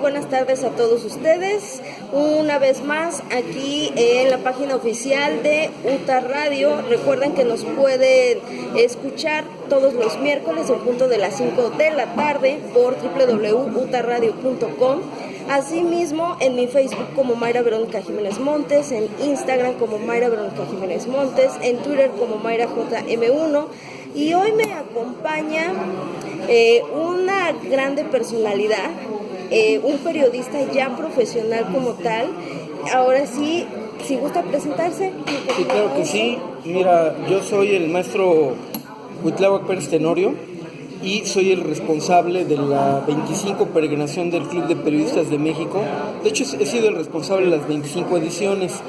buenas tardes a todos ustedes. Una vez más aquí en la página oficial de UTA Radio. Recuerden que nos pueden escuchar todos los miércoles en punto de las 5 de la tarde por www.utaradio.com. Asimismo, en mi Facebook como Mayra Verónica Jiménez Montes, en Instagram como Mayra Verónica Jiménez Montes, en Twitter como Mayra JM1. Y hoy me acompaña una grande personalidad, un periodista ya profesional como tal. Ahora sí, si gusta presentarse. Sí, claro que sí. Mira, yo soy el maestro Cuitláhuac Pérez Tenorio y soy el responsable de la 25 peregrinación del Club de Periodistas de México. De hecho, he sido el responsable de las 25 ediciones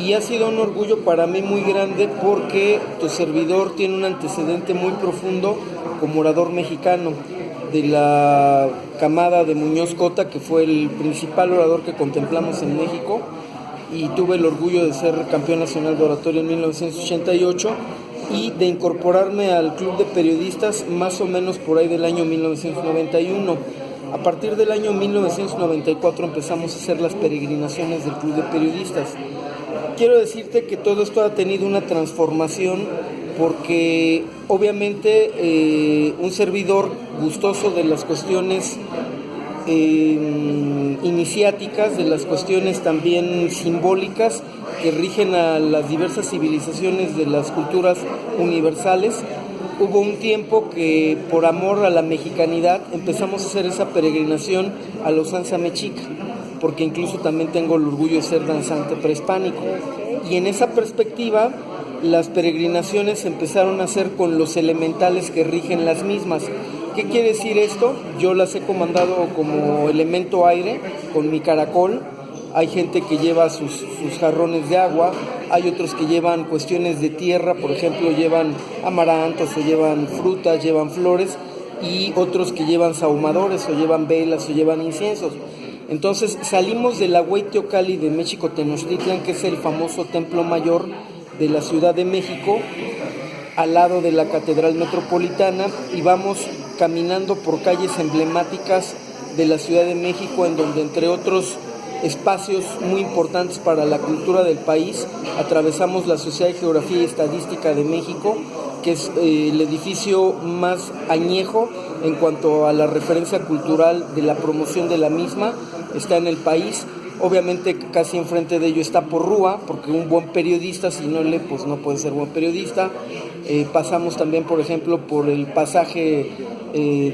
y ha sido un orgullo para mí muy grande porque tu servidor tiene un antecedente muy profundo como orador mexicano de la camada de Muñoz Cota, que fue el principal orador que contemplamos en México, y tuve el orgullo de ser campeón nacional de oratoria en 1988 y de incorporarme al Club de Periodistas más o menos por ahí del año 1991. A partir del año 1994 empezamos a hacer las peregrinaciones del Club de Periodistas. Quiero decirte que todo esto ha tenido una transformación porque obviamente un servidor gustoso de las cuestiones iniciáticas, de las cuestiones también simbólicas que rigen a las diversas civilizaciones de las culturas universales. Hubo un tiempo que por amor a la mexicanidad empezamos a hacer esa peregrinación a los Sanza Mexica, porque incluso también tengo el orgullo de ser danzante prehispánico. Y en esa perspectiva, las peregrinaciones empezaron a hacer con los elementales que rigen las mismas. ¿Qué quiere decir esto? Yo las he comandado como elemento aire, con mi caracol. Hay gente que lleva sus jarrones de agua, hay otros que llevan cuestiones de tierra, por ejemplo, llevan amarantos o llevan frutas, llevan flores, y otros que llevan sahumadores o llevan velas o llevan inciensos. Entonces salimos de la Huey Teocalli de México Tenochtitlan, que es el famoso templo mayor de la Ciudad de México, al lado de la Catedral Metropolitana, y vamos caminando por calles emblemáticas de la Ciudad de México, en donde entre otros espacios muy importantes para la cultura del país atravesamos la Sociedad de Geografía y Estadística de México, que es el edificio más añejo en cuanto a la referencia cultural de la promoción de la misma, está en el país. Obviamente casi enfrente de ello está Porrúa, porque un buen periodista, si no lee, pues no puede ser buen periodista. Pasamos también, por ejemplo, por el pasaje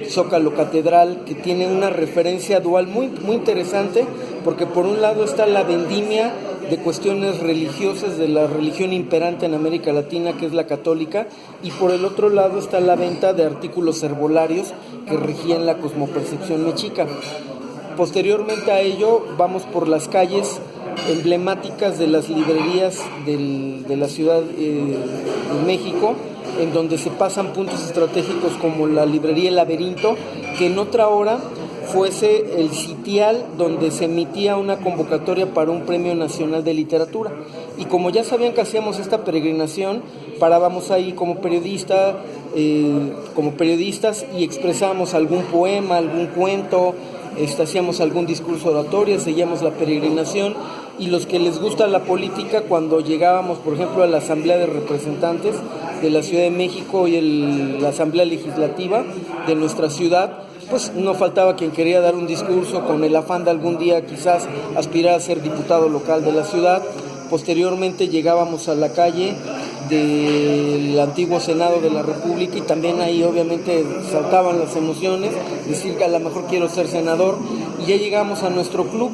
Zócalo Catedral, que tiene una referencia dual muy, muy interesante, porque por un lado está la vendimia de cuestiones religiosas de la religión imperante en América Latina, que es la católica, y por el otro lado está la venta de artículos herbolarios que regían la cosmopercepción mexica. Posteriormente a ello vamos por las calles emblemáticas de las librerías de la Ciudad de México, en donde se pasan puntos estratégicos como la librería El Laberinto, que en otra hora fuese el sitial donde se emitía una convocatoria para un premio nacional de literatura. Y como ya sabían que hacíamos esta peregrinación, parábamos ahí como periodistas y expresábamos algún poema, algún cuento, hacíamos algún discurso oratorio, seguíamos la peregrinación. Y los que les gusta la política, cuando llegábamos, por ejemplo, a la Asamblea de Representantes de la Ciudad de México y la Asamblea Legislativa de nuestra ciudad, pues no faltaba quien quería dar un discurso con el afán de algún día quizás aspirar a ser diputado local de la ciudad. Posteriormente llegábamos a la calle del antiguo Senado de la República, y también ahí obviamente saltaban las emociones, decir que a lo mejor quiero ser senador, y ya llegamos a nuestro club.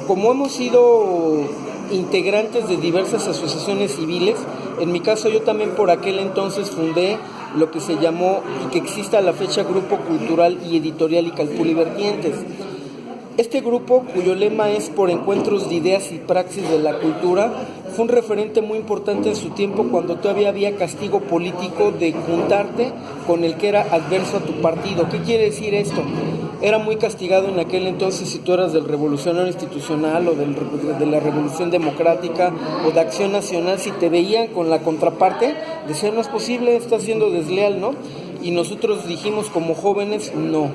Como hemos sido integrantes de diversas asociaciones civiles, en mi caso yo también por aquel entonces fundé lo que se llamó, y que existe a la fecha, Grupo Cultural y Editorial Icalpuli-Vertientes. Este grupo, cuyo lema es por encuentros de ideas y praxis de la cultura, fue un referente muy importante en su tiempo, cuando todavía había castigo político de juntarte con el que era adverso a tu partido. ¿Qué quiere decir esto? Era muy castigado en aquel entonces si tú eras del Revolucionario Institucional o de la Revolución Democrática o de Acción Nacional. Si te veían con la contraparte, decían: no es posible, estás siendo desleal, ¿no? Y nosotros dijimos como jóvenes: no,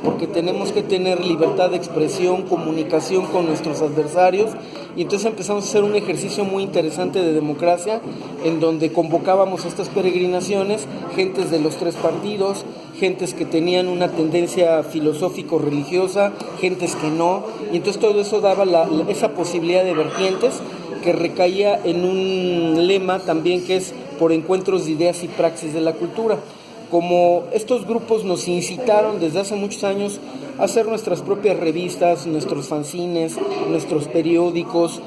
porque tenemos que tener libertad de expresión, comunicación con nuestros adversarios, y entonces empezamos a hacer un ejercicio muy interesante de democracia, en donde convocábamos estas peregrinaciones, gentes de los tres partidos, gentes que tenían una tendencia filosófico-religiosa, gentes que no, y entonces todo eso daba esa posibilidad de vertientes que recaía en un lema también que es por encuentros de ideas y praxis de la cultura. Como estos grupos nos incitaron desde hace muchos años a hacer nuestras propias revistas, nuestros fanzines, nuestros periódicos,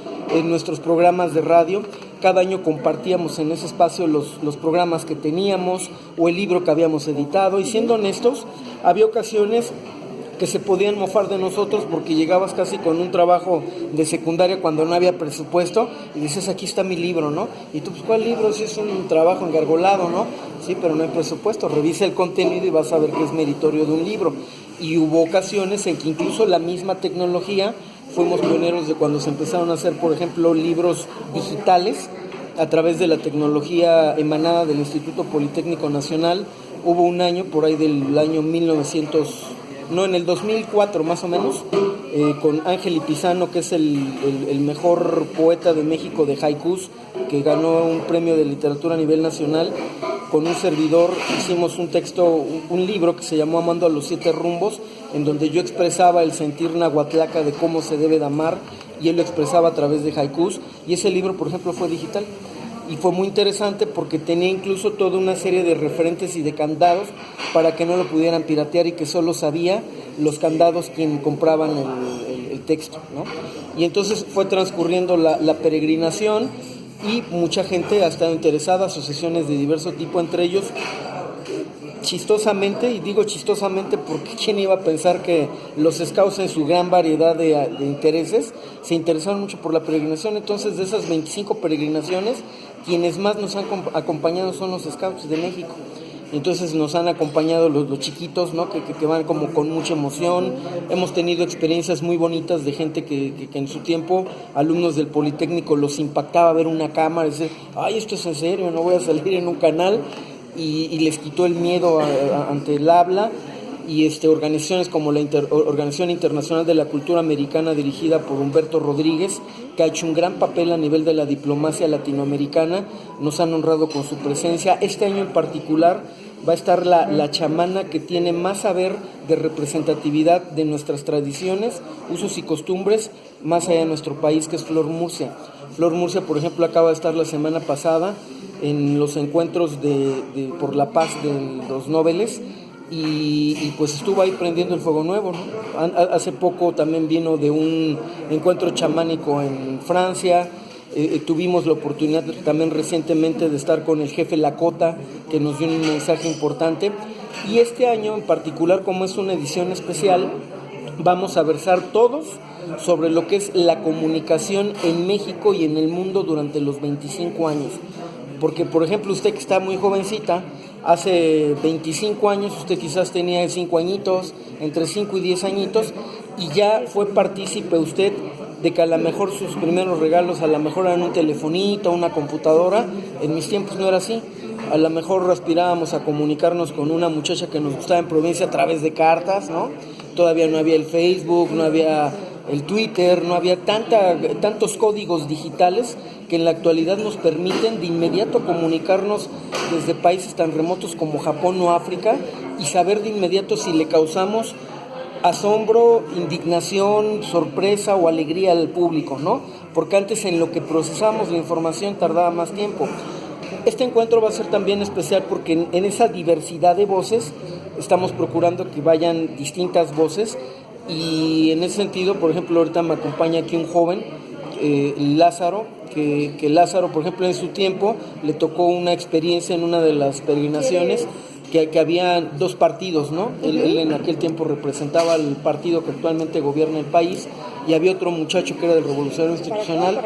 nuestros programas de radio, cada año compartíamos en ese espacio los programas que teníamos o el libro que habíamos editado, y siendo honestos, había ocasiones que se podían mofar de nosotros porque llegabas casi con un trabajo de secundaria cuando no había presupuesto y dices, aquí está mi libro, ¿no? Y tú, pues, ¿cuál libro? Si es un trabajo engargolado, ¿no? Sí, pero no hay presupuesto, revisa el contenido y vas a ver que es meritorio de un libro. Y hubo ocasiones en que incluso la misma tecnología, fuimos pioneros de cuando se empezaron a hacer, por ejemplo, libros digitales a través de la tecnología emanada del Instituto Politécnico Nacional. Hubo un año, por ahí del año 2004 más o menos, con Ángel Ipizano, que es el mejor poeta de México de haikus, que ganó un premio de literatura a nivel nacional. Con un servidor hicimos un libro que se llamó Amando a los 7 rumbos, en donde yo expresaba el sentir nahuatlaca de cómo se debe de amar, y él lo expresaba a través de haikus, y ese libro, por ejemplo, fue digital. Y fue muy interesante porque tenía incluso toda una serie de referentes y de candados para que no lo pudieran piratear, y que solo sabía los candados quien compraban el texto, ¿no? Y entonces fue transcurriendo la peregrinación, y mucha gente ha estado interesada, asociaciones de diverso tipo, entre ellos, chistosamente, y digo chistosamente porque quién iba a pensar que los scouts, en su gran variedad de intereses, se interesaron mucho por la peregrinación. Entonces, de esas 25 peregrinaciones, quienes más nos han acompañado son los scouts de México. Entonces nos han acompañado los chiquitos, ¿no? que van como con mucha emoción. Hemos tenido experiencias muy bonitas de gente que en su tiempo, alumnos del Politécnico, los impactaba ver una cámara y decir, ay, esto es en serio, no voy a salir en un canal, y les quitó el miedo ante el habla. Y organizaciones como la Organización Internacional de la Cultura Americana, dirigida por Humberto Rodríguez, que ha hecho un gran papel a nivel de la diplomacia latinoamericana, nos han honrado con su presencia. Este año en particular va a estar la chamana que tiene más saber de representatividad de nuestras tradiciones, usos y costumbres más allá de nuestro país, que es Flor Murcia. Flor Murcia, por ejemplo, acaba de estar la semana pasada en los encuentros por la paz de los Nobeles, y pues estuvo ahí prendiendo el fuego nuevo, ¿no? Hace poco también vino de un encuentro chamánico en Francia. Tuvimos la oportunidad también recientemente de estar con el jefe Lakota, que nos dio un mensaje importante. Y este año en particular, como es una edición especial, vamos a versar todos sobre lo que es la comunicación en México y en el mundo durante los 25 años. Porque, por ejemplo, usted que está muy jovencita, hace 25 años usted quizás tenía 5 añitos, entre 5 y 10 añitos, y ya fue partícipe usted de que a lo mejor sus primeros regalos a lo mejor eran un telefonito, una computadora. En mis tiempos no era así. A lo mejor aspirábamos a comunicarnos con una muchacha que nos gustaba en provincia a través de cartas, ¿no? Todavía no había el Facebook, no había el Twitter, no había tantos códigos digitales que en la actualidad nos permiten de inmediato comunicarnos desde países tan remotos como Japón o África, y saber de inmediato si le causamos asombro, indignación, sorpresa o alegría al público, ¿no? Porque antes, en lo que procesamos la información, tardaba más tiempo. Este encuentro va a ser también especial porque en esa diversidad de voces estamos procurando que vayan distintas voces, y en ese sentido, por ejemplo, ahorita me acompaña aquí un joven, Lázaro, que Lázaro, por ejemplo, en su tiempo le tocó una experiencia en una de las peregrinaciones que había dos partidos, ¿no? Él en aquel tiempo representaba al partido que actualmente gobierna el país, y había otro muchacho que era del Revolucionario Institucional,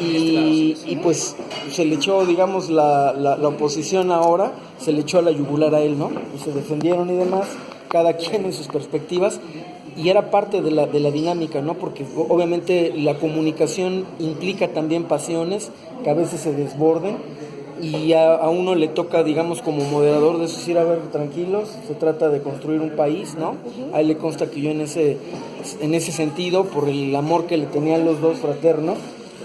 y pues se le echó, digamos, la oposición ahora, se le echó a la yugular a él, ¿no? Y se defendieron y demás, cada quien en sus perspectivas, y era parte de la dinámica, ¿no? Porque obviamente la comunicación implica también pasiones que a veces se desborden, y a uno le toca, digamos, como moderador, decir, a ver, tranquilos, se trata de construir un país, ¿no? A él le consta que yo en ese sentido, por el amor que le tenían los dos fraterno,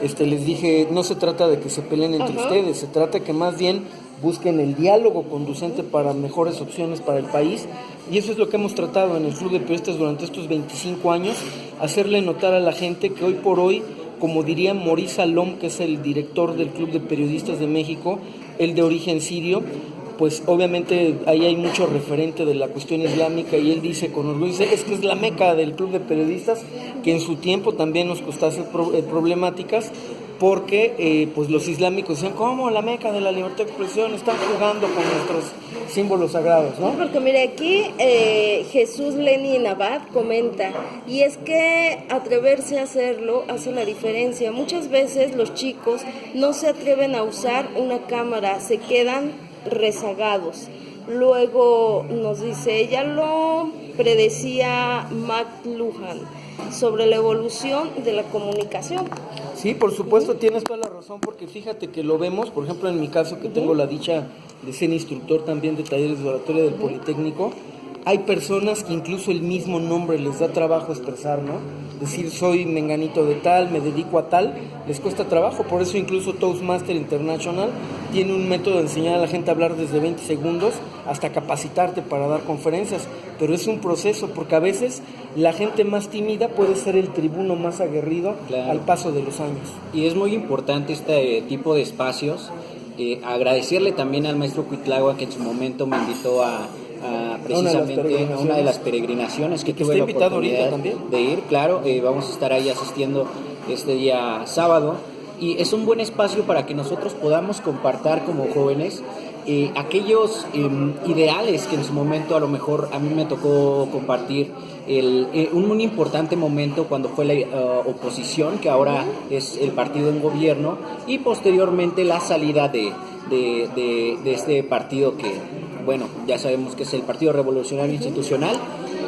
les dije, no se trata de que se peleen entre ustedes, se trata que más bien busquen el diálogo conducente para mejores opciones para el país, y eso es lo que hemos tratado en el Club de Periodistas durante estos 25 años, hacerle notar a la gente que hoy por hoy, como diría Maurice Salom, que es el director del Club de Periodistas de México, él de origen sirio, pues obviamente ahí hay mucho referente de la cuestión islámica, y él dice con orgullo, dice, es que es la meca del Club de Periodistas, que en su tiempo también nos costase problemáticas, porque pues los islámicos decían, ¿cómo la meca de la libertad de expresión? Están jugando con nuestros símbolos sagrados, ¿no? Sí, porque mire, aquí Jesús Lenin Abad comenta, y es que atreverse a hacerlo hace la diferencia. Muchas veces los chicos no se atreven a usar una cámara, se quedan rezagados. Luego nos dice, ya lo predecía McLuhan sobre la evolución de la comunicación. Sí, por supuesto, tienes toda la razón, porque fíjate que lo vemos, por ejemplo, en mi caso, que tengo la dicha de ser instructor también de talleres de oratoria del Politécnico, hay personas que incluso el mismo nombre les da trabajo expresar, ¿no? Decir, soy menganito de tal, me dedico a tal, les cuesta trabajo. Por eso incluso Toastmaster International tiene un método de enseñar a la gente a hablar desde 20 segundos hasta capacitarte para dar conferencias. Pero es un proceso, porque a veces la gente más tímida puede ser el tribuno más aguerrido, claro, al paso de los años. Y es muy importante este tipo de espacios. Agradecerle también al maestro Cuitlagua, que en su momento me invitó a precisamente a una de las peregrinaciones que tuve la oportunidad de ir, claro, vamos a estar ahí asistiendo este día sábado, y es un buen espacio para que nosotros podamos compartir como jóvenes aquellos ideales que en su momento a lo mejor a mí me tocó compartir un muy importante momento cuando fue la oposición, que ahora es el partido en gobierno, y posteriormente la salida de este partido que, bueno, ya sabemos que es el Partido Revolucionario Institucional,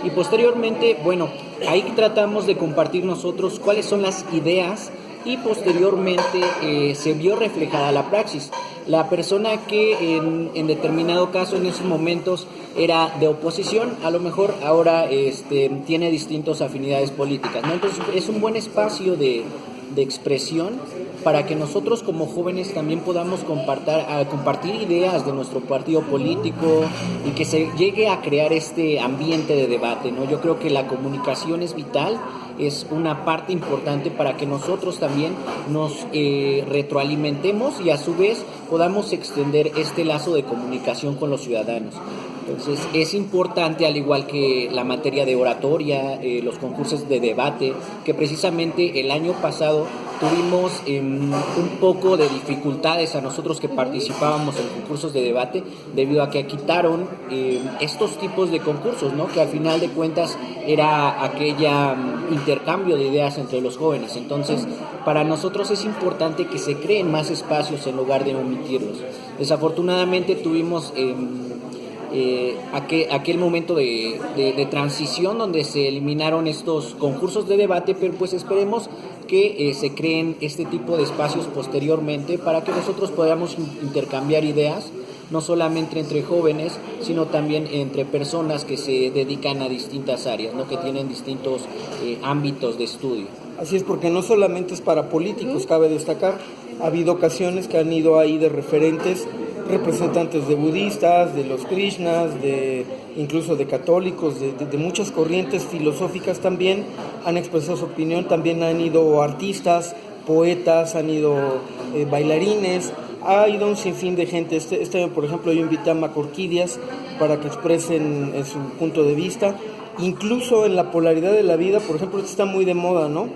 y posteriormente, bueno, ahí tratamos de compartir nosotros cuáles son las ideas, y posteriormente se vio reflejada la praxis. La persona que en determinado caso en esos momentos era de oposición, a lo mejor ahora tiene distintas afinidades políticas, ¿no? Entonces es un buen espacio de expresión para que nosotros como jóvenes también podamos compartir ideas de nuestro partido político, y que se llegue a crear este ambiente de debate, ¿no? Yo creo que la comunicación es vital, es una parte importante para que nosotros también nos retroalimentemos, y a su vez podamos extender este lazo de comunicación con los ciudadanos. Entonces es importante, al igual que la materia de oratoria, los concursos de debate, que precisamente el año pasado tuvimos un poco de dificultades a nosotros que participábamos en concursos de debate, debido a que quitaron estos tipos de concursos, ¿no? Que al final de cuentas era aquella intercambio de ideas entre los jóvenes. Entonces para nosotros es importante que se creen más espacios en lugar de omitirlos. Desafortunadamente tuvimos aquel momento de transición donde se eliminaron estos concursos de debate, pero pues esperemos que se creen este tipo de espacios posteriormente para que nosotros podamos intercambiar ideas, no solamente entre jóvenes, sino también entre personas que se dedican a distintas áreas, ¿no? Que tienen distintos ámbitos de estudio. Así es, porque no solamente es para políticos, cabe destacar, ha habido ocasiones que han ido ahí de representantes de budistas, de los krishnas, incluso de católicos, de muchas corrientes filosóficas también han expresado su opinión. También han ido artistas, poetas, han ido bailarines, ha ido un sinfín de gente. Este año, por ejemplo, yo invité a Macorquidias para que expresen su punto de vista. Incluso en la polaridad de la vida, por ejemplo, está muy de moda, ¿no?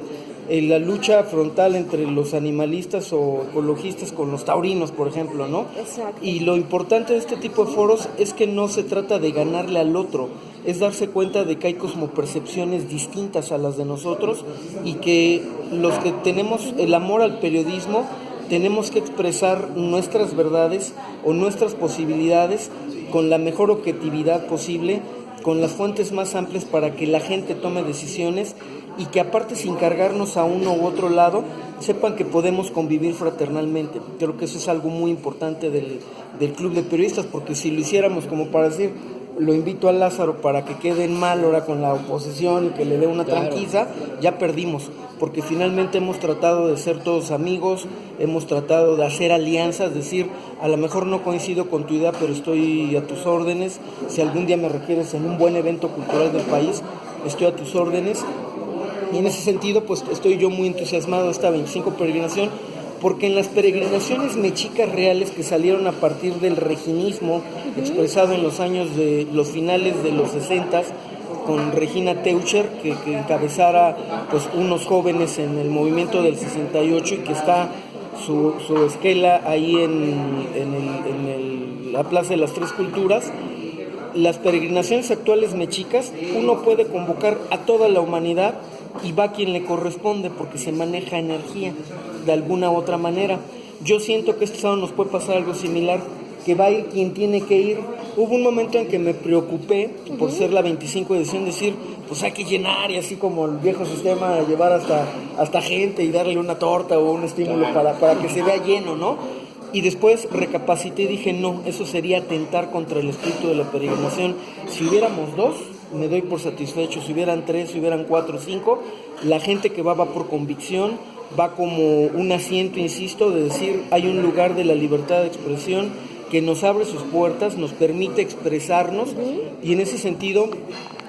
La lucha frontal entre los animalistas o ecologistas con los taurinos, por ejemplo, ¿no? Exacto. Y lo importante de este tipo de foros es que no se trata de ganarle al otro, es darse cuenta de que hay cosmopercepciones distintas a las de nosotros, y que los que tenemos el amor al periodismo tenemos que expresar nuestras verdades o nuestras posibilidades con la mejor objetividad posible, con las fuentes más amplias, para que la gente tome decisiones, y que aparte, sin cargarnos a uno u otro lado, sepan que podemos convivir fraternalmente. Creo que eso es algo muy importante del Club de Periodistas, porque si lo hiciéramos como para decir, lo invito a Lázaro para que quede en mal ahora con la oposición y que le dé una tranquiza, ya perdimos, porque finalmente hemos tratado de ser todos amigos, hemos tratado de hacer alianzas, es decir, a lo mejor no coincido con tu idea, pero estoy a tus órdenes, si algún día me requieres en un buen evento cultural del país, estoy a tus órdenes. Y en ese sentido, pues estoy yo muy entusiasmado de esta 25 peregrinación, porque en las peregrinaciones mexicas reales que salieron a partir del reginismo, expresado en los años de los finales de los 60, con Regina Teucher, que encabezara pues unos jóvenes en el movimiento del 68 y que está su esquela ahí en la Plaza de las Tres Culturas. Las peregrinaciones actuales mexicas, uno puede convocar a toda la humanidad y va quien le corresponde porque se maneja energía de alguna u otra manera. Yo siento que este sábado nos puede pasar algo similar, que va a ir quien tiene que ir. Hubo un momento en que me preocupé por ser la 25 edición, decir, pues hay que llenar, y así como el viejo sistema, llevar hasta gente y darle una torta o un estímulo para que se vea lleno, ¿no? Y después recapacité y dije, no, eso sería atentar contra el espíritu de la peregrinación. Si hubiéramos 2, me doy por satisfecho. Si hubieran 3, si hubieran 4, 5, la gente que va por convicción, va como un asiento, insisto, de decir, hay un lugar de la libertad de expresión que nos abre sus puertas, nos permite expresarnos, y en ese sentido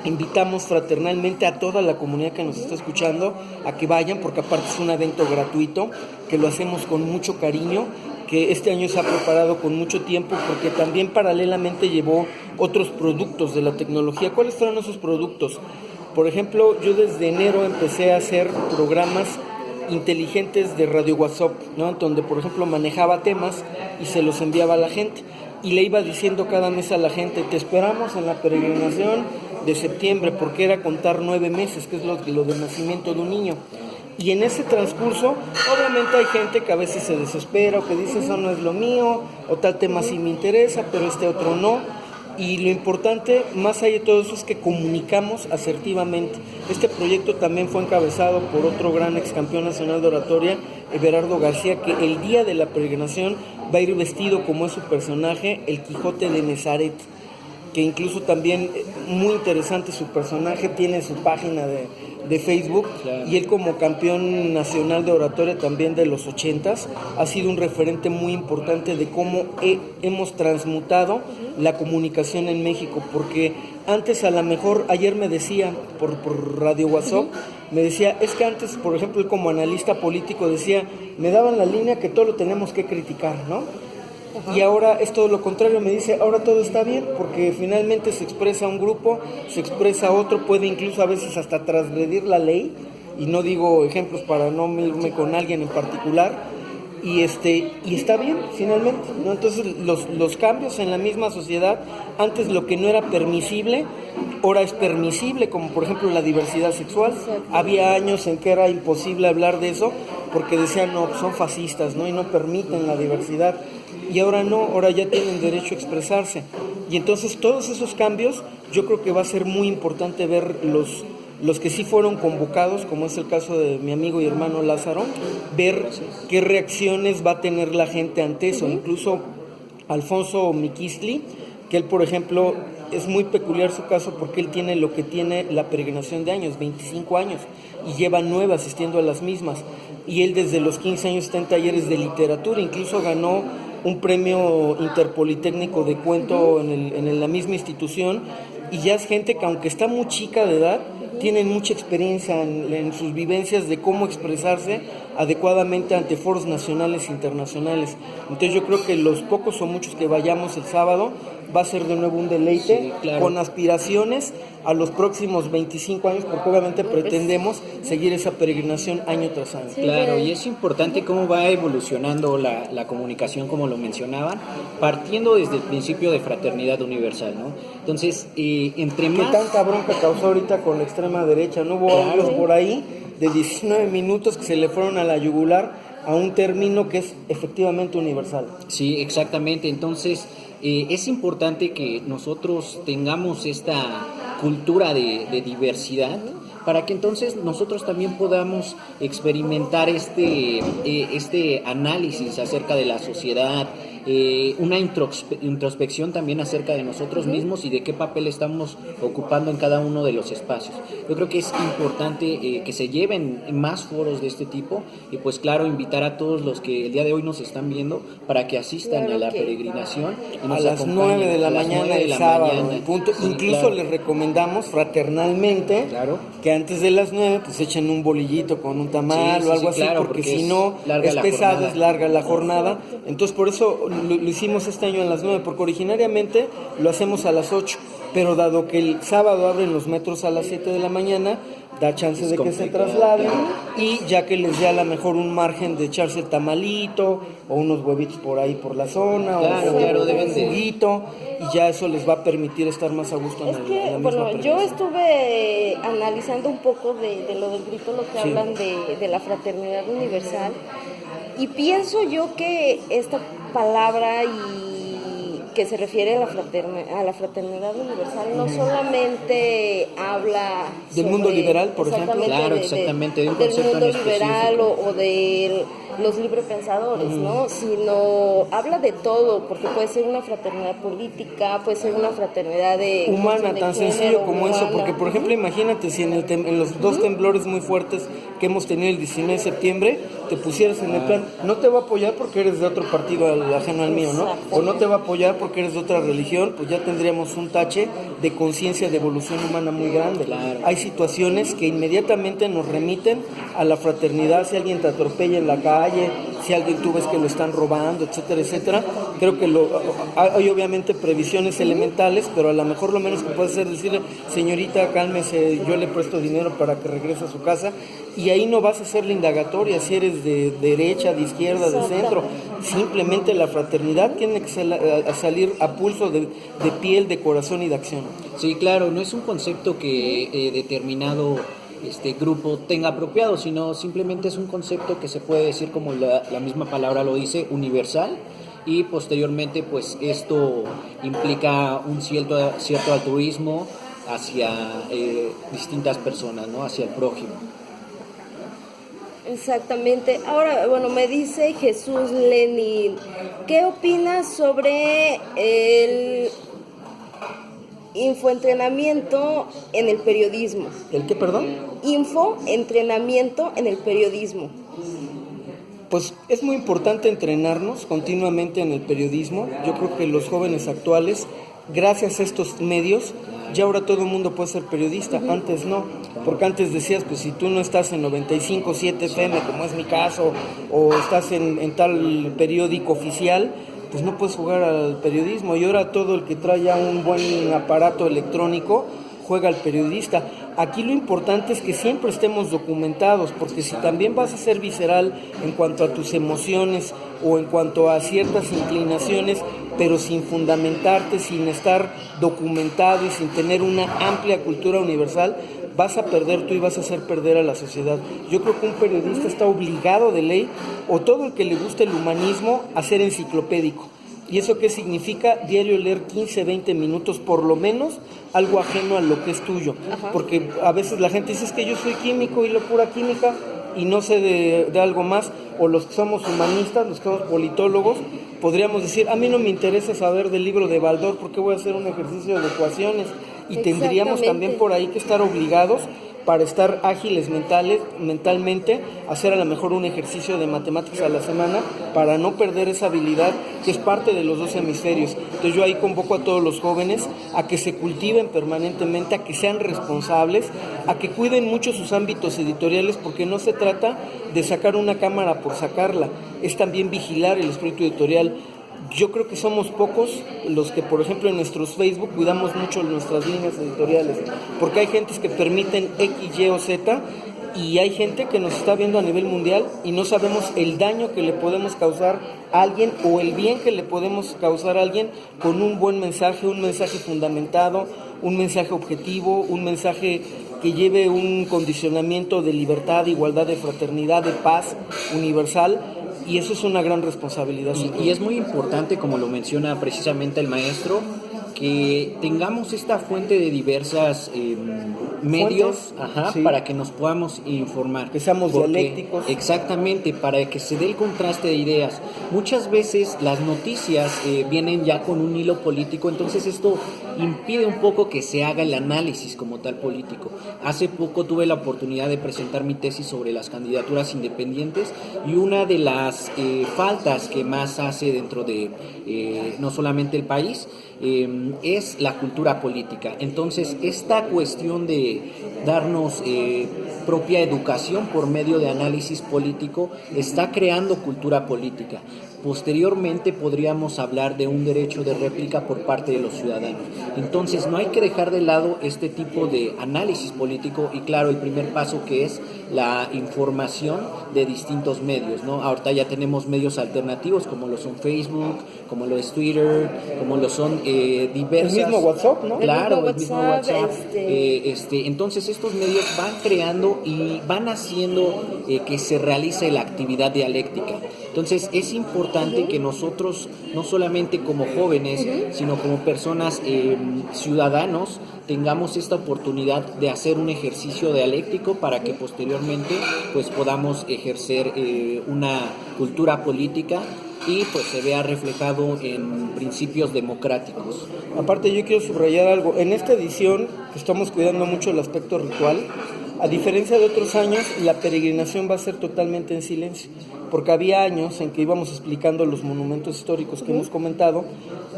invitamos fraternalmente a toda la comunidad que nos está escuchando a que vayan, porque aparte es un evento gratuito, que lo hacemos con mucho cariño, que este año se ha preparado con mucho tiempo, porque también paralelamente llevó otros productos de la tecnología. ¿Cuáles fueron esos productos? Por ejemplo, yo desde enero empecé a hacer programas inteligentes de radio WhatsApp, ¿no? Donde, por ejemplo, manejaba temas y se los enviaba a la gente, y le iba diciendo cada mes a la gente, te esperamos en la peregrinación de septiembre, porque era contar 9 meses, que es lo de nacimiento de un niño. Y en ese transcurso, obviamente hay gente que a veces se desespera o que dice, eso no es lo mío, o tal tema sí me interesa, pero este otro no. Y lo importante, más allá de todo eso, es que comunicamos asertivamente. Este proyecto también fue encabezado por otro gran ex campeón nacional de oratoria, Everardo García, que el día de la peregrinación va a ir vestido como es su personaje, el Quijote de Nazaret, que incluso también, muy interesante su personaje, tiene su página de Facebook, claro. Y él, como campeón nacional de oratoria también de los 80s, ha sido un referente muy importante de cómo hemos transmutado la comunicación en México, porque antes, a lo mejor, ayer me decía por radio WhatsApp, me decía, es que antes, por ejemplo, él como analista político decía, me daban la línea que todo lo tenemos que criticar, ¿no? Y ahora es todo lo contrario, me dice, ahora todo está bien, porque finalmente se expresa un grupo, se expresa otro, puede incluso a veces hasta transgredir la ley, y no digo ejemplos para no irme con alguien en particular, y está bien finalmente, ¿no? Entonces los cambios en la misma sociedad, antes lo que no era permisible, ahora es permisible, como por ejemplo la diversidad sexual. Había años en que era imposible hablar de eso, porque decían, no, son fascistas, ¿no? Y no permiten la diversidad. Y ahora no, ahora ya tienen derecho a expresarse. Y entonces todos esos cambios, yo creo que va a ser muy importante ver los que sí fueron convocados, como es el caso de mi amigo y hermano Lázaro, ver qué reacciones va a tener la gente ante eso. Incluso Alfonso Miquistli, que él, por ejemplo, es muy peculiar su caso, porque él tiene lo que tiene la peregrinación de años, 25 años, y lleva 9 asistiendo a las mismas. Y él desde los 15 años está en talleres de literatura, incluso ganó un premio interpolitécnico de cuento en la misma institución, y ya es gente que, aunque está muy chica de edad, tienen mucha experiencia en sus vivencias de cómo expresarse adecuadamente ante foros nacionales e internacionales. Entonces yo creo que los pocos o muchos que vayamos el sábado va a ser de nuevo un deleite, sí, claro, con aspiraciones a los próximos 25 años, porque obviamente pretendemos seguir esa peregrinaón año tras año. Sí, claro, y es importante cómo va evolucionando la comunicación, como lo mencionaban, partiendo desde el principio de fraternidad universal, ¿no? Entonces, entre más... ¿Qué tanta bronca causó ahorita con la extrema derecha? ¿No hubo audios por ahí de 19 minutos que se le fueron a la yugular a un término que es efectivamente universal? Sí, exactamente. Entonces, es importante que nosotros tengamos esta cultura de diversidad, para que entonces nosotros también podamos experimentar este análisis acerca de la sociedad, una introspección también acerca de nosotros mismos y de qué papel estamos ocupando en cada uno de los espacios. Yo creo que es importante que se lleven más foros de este tipo y pues claro, invitar a todos los que el día de hoy nos están viendo para que asistan a la peregrinación. Y a las 9 de la mañana del sábado, punto. Sí, incluso claro, les recomendamos fraternalmente que antes de las 9 pues echen un bolillito con un tamal o algo así, claro, porque si no es pesado, es larga la jornada. Entonces por eso lo hicimos este año a las 9, porque originariamente lo hacemos a las 8, pero dado que el sábado abren los metros a las 7 de la mañana, da chance de que se trasladen y ya que les dé a lo mejor un margen de echarse el tamalito o unos huevitos por ahí por la zona o un juguito, y ya eso les va a permitir estar más a gusto en la misma bueno, yo estuve analizando un poco de lo del grito, lo que hablan de la fraternidad universal, y pienso yo que esta palabra que se refiere a la fraternidad universal no solamente habla del mundo liberal, por ejemplo, claro, exactamente, del mundo liberal o de los librepensadores, ¿no? Sino habla de todo, porque puede ser una fraternidad política, puede ser una fraternidad humana, tan sencillo como eso, porque por ejemplo imagínate si en los dos temblores muy fuertes que hemos tenido el 19 de septiembre te pusieras en el plan, no te va a apoyar porque eres de otro partido ajeno al mío, ¿no? O no te va a apoyar porque eres de otra religión, pues ya tendríamos un tache de conciencia de evolución humana muy grande. Claro. Hay situaciones que inmediatamente nos remiten a la fraternidad, si alguien te atropella en la calle, si alguien tú ves que lo están robando, etcétera, etcétera. Creo que hay obviamente previsiones elementales, pero a lo mejor lo menos que puedes hacer es decirle, señorita, cálmese, yo le presto dinero para que regrese a su casa, y ahí no vas a hacer la indagatoria si eres de derecha, de izquierda, de centro. Simplemente la fraternidad tiene que salir a pulso de piel, de corazón y de acción. Sí, claro, no es un concepto que determinado grupo tenga apropiado, sino simplemente es un concepto que se puede decir, como la misma palabra lo dice, universal, y posteriormente pues esto implica un cierto altruismo hacia distintas personas, ¿no? Hacia el prójimo. Exactamente. Ahora, bueno, me dice Jesús Lenin, ¿qué opinas sobre el infoentrenamiento en el periodismo? ¿El qué, perdón? Infoentrenamiento en el periodismo. Pues es muy importante entrenarnos continuamente en el periodismo. Yo creo que los jóvenes actuales, gracias a estos medios, ya ahora todo el mundo puede ser periodista. Antes no, porque antes decías, pues si tú no estás en 95.7 FM, como es mi caso, o estás en tal periódico oficial, pues no puedes jugar al periodismo. Y ahora todo el que trae ya un buen aparato electrónico juega al periodista. Aquí lo importante es que siempre estemos documentados, porque si también vas a ser visceral en cuanto a tus emociones o en cuanto a ciertas inclinaciones, pero sin fundamentarte, sin estar documentado y sin tener una amplia cultura universal, vas a perder tú y vas a hacer perder a la sociedad. Yo creo que un periodista está obligado de ley, o todo el que le guste el humanismo, a ser enciclopédico. ¿Y eso qué significa? Diario leer 15, 20 minutos por lo menos, algo ajeno a lo que es tuyo. Ajá. Porque a veces la gente dice, es que yo soy químico y lo pura química y no sé de algo más, o los que somos humanistas, los que somos politólogos, podríamos decir, a mí no me interesa saber del libro de Baldor porque voy a hacer un ejercicio de ecuaciones, y tendríamos también por ahí que estar obligados, para estar ágiles mentalmente, hacer a lo mejor un ejercicio de matemáticas a la semana para no perder esa habilidad que es parte de los dos hemisferios. Entonces yo ahí convoco a todos los jóvenes a que se cultiven permanentemente, a que sean responsables, a que cuiden mucho sus ámbitos editoriales, porque no se trata de sacar una cámara por sacarla, es también vigilar el espíritu editorial. Yo creo que somos pocos los que, por ejemplo, en nuestros Facebook cuidamos mucho nuestras líneas editoriales, porque hay gentes que permiten X, Y o Z, y hay gente que nos está viendo a nivel mundial y no sabemos el daño que le podemos causar a alguien o el bien que le podemos causar a alguien con un buen mensaje, un mensaje fundamentado, un mensaje objetivo, un mensaje que lleve un condicionamiento de libertad, de igualdad, de fraternidad, de paz universal. Y eso es una gran responsabilidad. Y es muy importante, como lo menciona precisamente el maestro, que tengamos esta fuente de diversas medios sí, para que nos podamos informar. Que seamos dialécticos. Exactamente, para que se dé el contraste de ideas. Muchas veces las noticias vienen ya con un hilo político, entonces esto impide un poco que se haga el análisis como tal político. Hace poco tuve la oportunidad de presentar mi tesis sobre las candidaturas independientes y una de las faltas que más hace dentro de no solamente el país es la cultura política. Entonces, esta cuestión de darnos propia educación por medio de análisis político está creando cultura política. Posteriormente podríamos hablar de un derecho de réplica por parte de los ciudadanos. Entonces no hay que dejar de lado este tipo de análisis político y claro, el primer paso que es la información de distintos medios, ¿no? Ahorita ya tenemos medios alternativos como lo son Facebook, como lo es Twitter, como lo son diversas... El mismo WhatsApp, ¿no? Claro, el mismo WhatsApp. Entonces estos medios van creando y van haciendo que se realice la actividad dialéctica. Entonces es importante que nosotros, no solamente como jóvenes, sino como personas ciudadanos, tengamos esta oportunidad de hacer un ejercicio dialéctico para que posteriormente pues podamos ejercer una cultura política y pues se vea reflejado en principios democráticos. Aparte yo quiero subrayar algo, en esta edición que estamos cuidando mucho el aspecto ritual, a diferencia de otros años, la peregrinación va a ser totalmente en silencio, porque había años en que íbamos explicando los monumentos históricos que hemos comentado,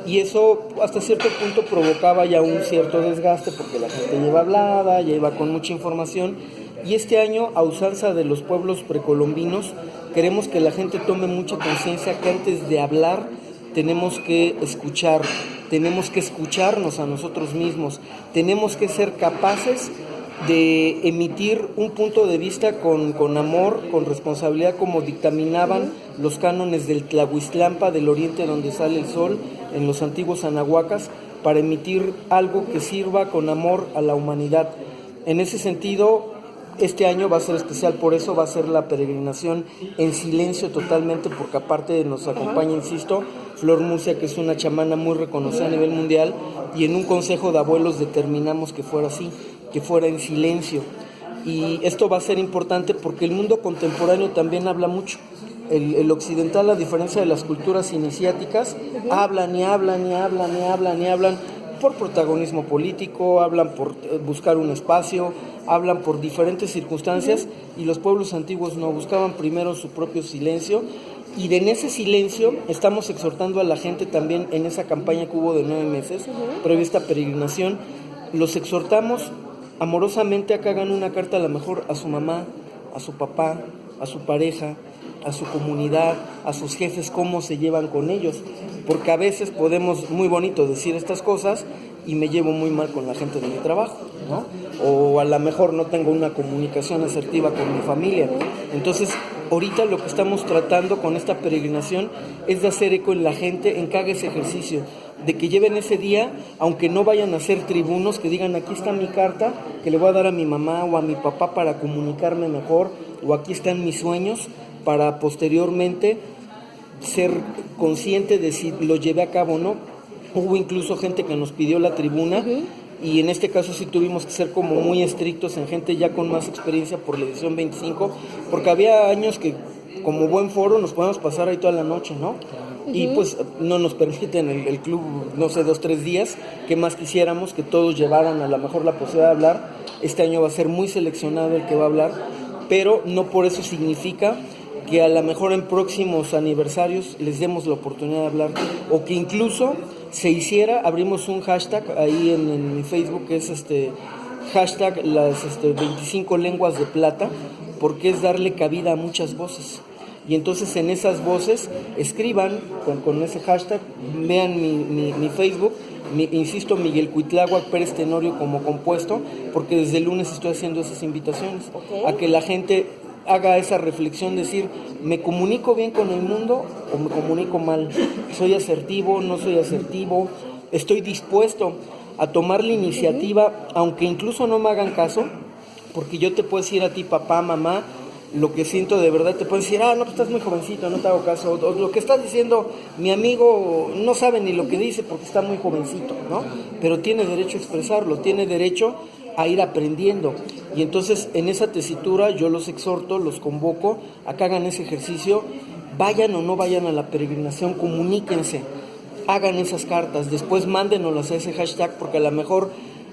y eso hasta cierto punto provocaba ya un cierto desgaste, porque la gente lleva hablada, ya iba con mucha información, y este año, a usanza de los pueblos precolombinos, queremos que la gente tome mucha conciencia que antes de hablar tenemos que escuchar, tenemos que escucharnos a nosotros mismos, tenemos que ser capaces de emitir un punto de vista con amor, con responsabilidad, como dictaminaban los cánones del Tlahuiztlampa, del oriente donde sale el sol, en los antiguos anahuacas, para emitir algo que sirva con amor a la humanidad. En ese sentido, este año va a ser especial, por eso va a ser la peregrinación en silencio totalmente, porque aparte nos acompaña, insisto, Flor Murcia, que es una chamana muy reconocida a nivel mundial, y en un consejo de abuelos determinamos que fuera así, que fuera en silencio. Y esto va a ser importante porque el mundo contemporáneo también habla mucho. El occidental, a diferencia de las culturas iniciáticas, hablan y hablan y hablan y hablan y hablan por protagonismo político, hablan por buscar un espacio, hablan por diferentes circunstancias, y los pueblos antiguos no, buscaban primero su propio silencio, y en ese silencio estamos exhortando a la gente también en esa campaña que hubo de 9 meses, previa a esta peregrinación, los exhortamos amorosamente a que hagan una carta, a lo mejor a su mamá, a su papá, a su pareja, a su comunidad, a sus jefes, cómo se llevan con ellos, porque a veces podemos muy bonito decir estas cosas y me llevo muy mal con la gente de mi trabajo, ¿no? O a lo mejor no tengo una comunicación asertiva con mi familia. Entonces, ahorita lo que estamos tratando con esta peregrinación es de hacer eco en la gente, en que haga ese ejercicio, de que lleven ese día, aunque no vayan a ser tribunos, que digan, aquí está mi carta que le voy a dar a mi mamá o a mi papá para comunicarme mejor, o aquí están mis sueños, para posteriormente ser consciente de si lo llevé a cabo o no. Hubo incluso gente que nos pidió la tribuna, y en este caso sí tuvimos que ser como muy estrictos en gente ya con más experiencia por la edición 25, porque había años que como buen foro nos podíamos pasar ahí toda la noche, ¿no? Y pues no nos permiten el club, no sé, 2-3 días, que más quisiéramos que todos llevaran a lo mejor la posibilidad de hablar. Este año va a ser muy seleccionado el que va a hablar, pero no por eso significa que a lo mejor en próximos aniversarios les demos la oportunidad de hablar, o que incluso se hiciera, abrimos un hashtag ahí en mi Facebook, que es hashtag las 25 lenguas de plata, porque es darle cabida a muchas voces. Y entonces en esas voces escriban con ese hashtag, vean mi Facebook, insisto, Miguel Cuitláhuac Pérez Tenorio como compuesto, porque desde el lunes estoy haciendo esas invitaciones, a que la gente haga esa reflexión, decir, ¿me comunico bien con el mundo o me comunico mal? ¿Soy asertivo? ¿No soy asertivo? ¿Estoy dispuesto a tomar la iniciativa, aunque incluso no me hagan caso? Porque yo te puedo decir a ti, papá, mamá, lo que siento de verdad, te puedo decir, no, pues estás muy jovencito, no te hago caso, o lo que estás diciendo, mi amigo no sabe ni lo que dice porque está muy jovencito, ¿no? Pero tiene derecho a expresarlo, tiene derecho a ir aprendiendo. Y entonces en esa tesitura yo los exhorto, los convoco a que hagan ese ejercicio, vayan o no vayan a la peregrinación, comuníquense, hagan esas cartas, después mándenoslas a ese hashtag, porque a lo mejor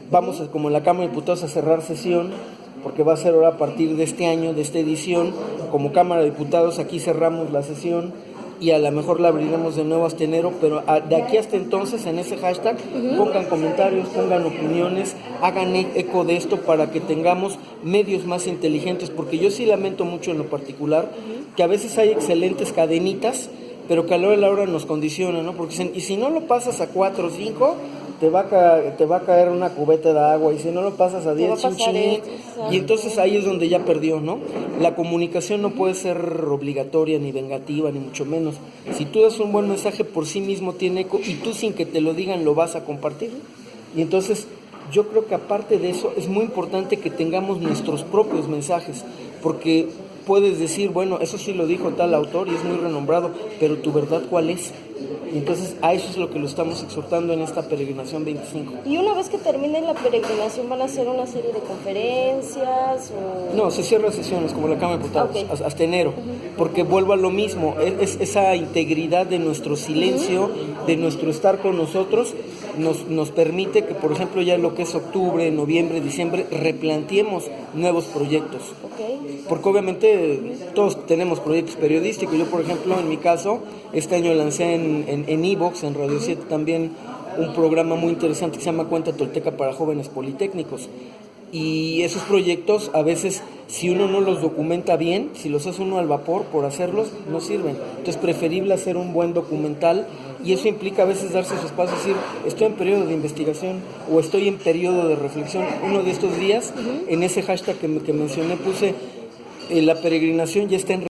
vamos como en la Cámara de Diputados a cerrar sesión, porque va a ser ahora a partir de este año, de esta edición, como Cámara de Diputados aquí cerramos la sesión y a lo mejor la abriremos de nuevo hasta enero, pero de aquí hasta entonces en ese hashtag pongan comentarios, pongan opiniones, hagan eco de esto para que tengamos medios más inteligentes, porque yo sí lamento mucho en lo particular que a veces hay excelentes cadenitas, pero que a la hora de la hora nos condicionan, ¿no? Porque dicen, y si no lo pasas a 4 o 5, te va a caer una cubeta de agua, y si no lo pasas a 10, y entonces ahí es donde ya perdió, ¿no? La comunicación no puede ser obligatoria, ni vengativa, ni mucho menos. Si tú das un buen mensaje, por sí mismo tiene eco, y tú sin que te lo digan lo vas a compartir. Y entonces yo creo que aparte de eso es muy importante que tengamos nuestros propios mensajes, porque puedes decir, bueno, eso sí lo dijo tal autor y es muy renombrado, pero ¿tu verdad cuál es? Y entonces a eso es lo que lo estamos exhortando en esta peregrinación 25. ¿Y una vez que termine la peregrinación van a hacer una serie de conferencias? O... No, se cierran sesiones como la Cámara de Diputados hasta enero, porque vuelvo a lo mismo, es esa integridad de nuestro silencio, de nuestro estar con nosotros, nos permite que, por ejemplo, ya lo que es octubre, noviembre, diciembre, replanteemos nuevos proyectos. Porque obviamente todos tenemos proyectos periodísticos. Yo, por ejemplo, en mi caso, este año lancé en iVox, en Radio 7 también, un programa muy interesante que se llama Cuenta Tolteca para Jóvenes Politécnicos. Y esos proyectos, a veces, si uno no los documenta bien, si los hace uno al vapor por hacerlos, no sirven. Entonces, es preferible hacer un buen documental, y eso implica a veces darse su espacio, decir, estoy en periodo de investigación o estoy en periodo de reflexión. Uno de estos días, en ese hashtag que mencioné, puse, la peregrinación ya está en